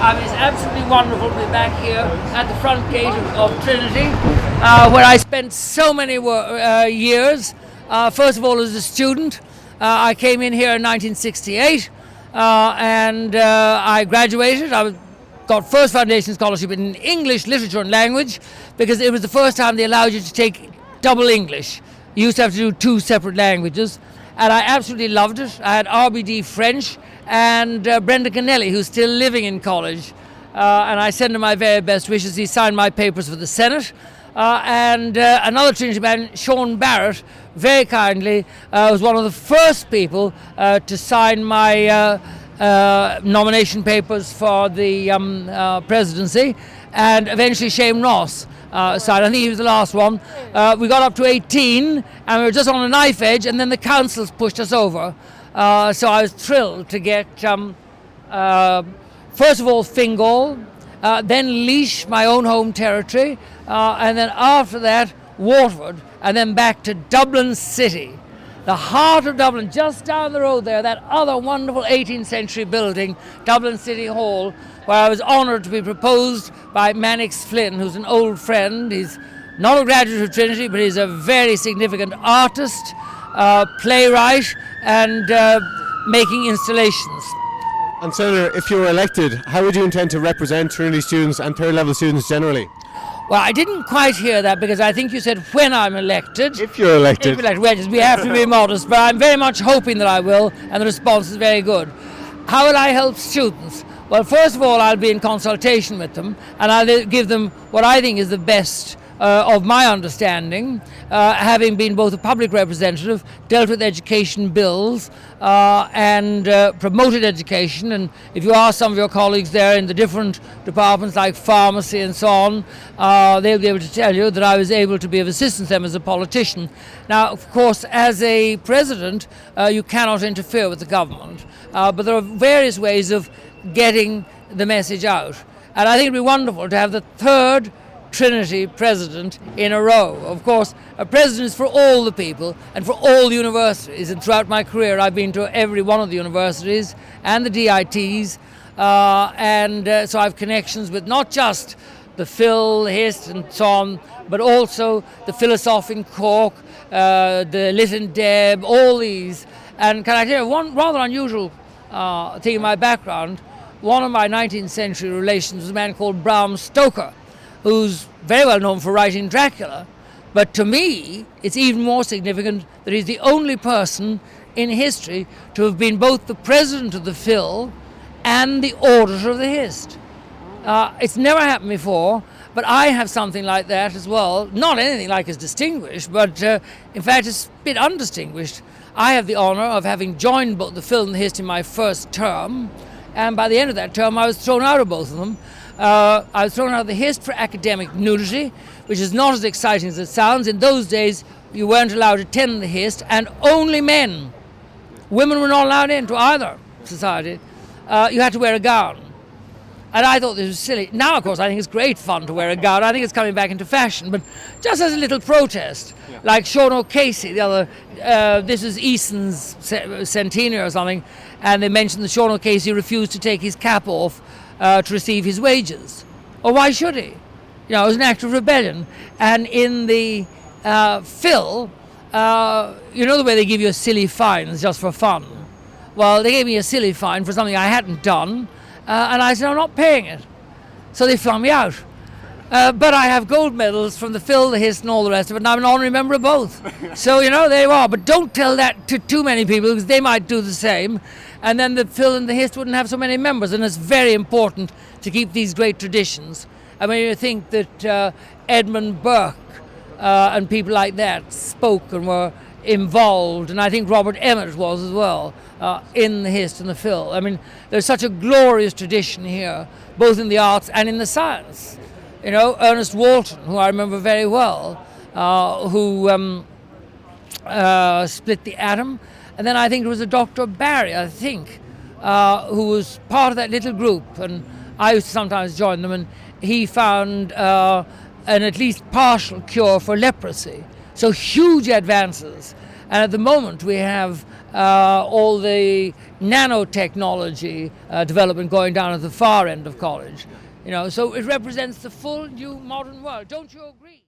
It's absolutely wonderful to be back here at the front gate of Trinity, where I spent so many years. First of all, as a student, I came in here in 1968, and I graduated. I got first foundation scholarship in English, literature and language, because it was the first time they allowed you to take double English. You used to have to do two separate languages, and I absolutely loved it. I had RBD French and Brenda Kennelly, who's still living in college, and I send him my very best wishes. He signed my papers for the Senate, and another Trinity man, Sean Barrett, very kindly was one of the first people to sign my nomination papers for the presidency, and eventually Shane Ross signed. I think he was the last one. We got up to 18 and we were just on a knife edge, and then the councils pushed us over. So I was thrilled to get first of all Fingal, then Laois, my own home territory, and then after that Waterford, and then back to Dublin City. The heart of Dublin, just down the road there, that other wonderful 18th century building, Dublin City Hall, where I was honoured to be proposed by Mannix Flynn, who's an old friend. He's not a graduate of Trinity, but he's a very significant artist, playwright, and making installations. And Senator, if you were elected, how would you intend to represent Trinity students and third level students generally? Well, I didn't quite hear that, because I think you said when I'm elected. If you're elected. Well, we have to be modest, but I'm very much hoping that I will, and the response is very good. How will I help students? Well, first of all, I'll be in consultation with them, and I'll give them what I think is the best of my understanding, having been both a public representative, dealt with education bills, and promoted education. And if you ask some of your colleagues there in the different departments like pharmacy and so on, they'll be able to tell you that I was able to be of assistance to them as a politician. Now, of course, as a president, you cannot interfere with the government, but there are various ways of getting the message out. And I think it'd be wonderful to have the third Trinity president in a row. Of course, a president is for all the people and for all the universities, and throughout my career I've been to every one of the universities and the DITs, and so I have connections with not just the Phil, the HIST and so on, but also the Philosoph in Cork, the Lit and Deb, all these. And can I tell you one rather unusual thing in my background? One of my 19th century relations was a man called Bram Stoker, who's very well known for writing Dracula. But to me, it's even more significant that he's the only person in history to have been both the president of the Phil and the auditor of the HIST. It's never happened before, but I have something like that as well. Not anything like as distinguished, but in fact it's a bit undistinguished. I have the honour of having joined both the Phil and the HIST in my first term, and by the end of that term I was thrown out of both of them. I was thrown out of the HIST for academic nudity, which is not as exciting as it sounds. In those days, you weren't allowed to attend the HIST, and only men. Women were not allowed into either society. You had to wear a gown. And I thought this was silly. Now, of course, I think it's great fun to wear a gown. I think it's coming back into fashion, but just as a little protest, like Sean O'Casey, the other, this is Eason's centenary or something, and they mentioned that Sean O'Casey refused to take his cap off to receive his wages. Or why should he? You know, it was an act of rebellion. And in the Phil, you know the way they give you silly fines just for fun? Well, they gave me a silly fine for something I hadn't done, and I said, I'm not paying it. So they flung me out. But I have gold medals from the Phil, the HIST, and all the rest of it, and I'm an honorary member of both. So, you know, there you are. But don't tell that to too many people, because they might do the same, and then the Phil and the HIST wouldn't have so many members, and it's very important to keep these great traditions. I mean, you think that Edmund Burke and people like that spoke and were involved, and I think Robert Emmet was as well, in the HIST and the Phil. I mean, there's such a glorious tradition here, both in the arts and in the science. You know, Ernest Walton, who I remember very well, who split the atom. And then I think it was a Dr. Barry, I think, who was part of that little group. And I used to sometimes join them, and he found an at least partial cure for leprosy. So huge advances. And at the moment we have all the nanotechnology development going down at the far end of college. So it represents the full new modern world. Don't you agree?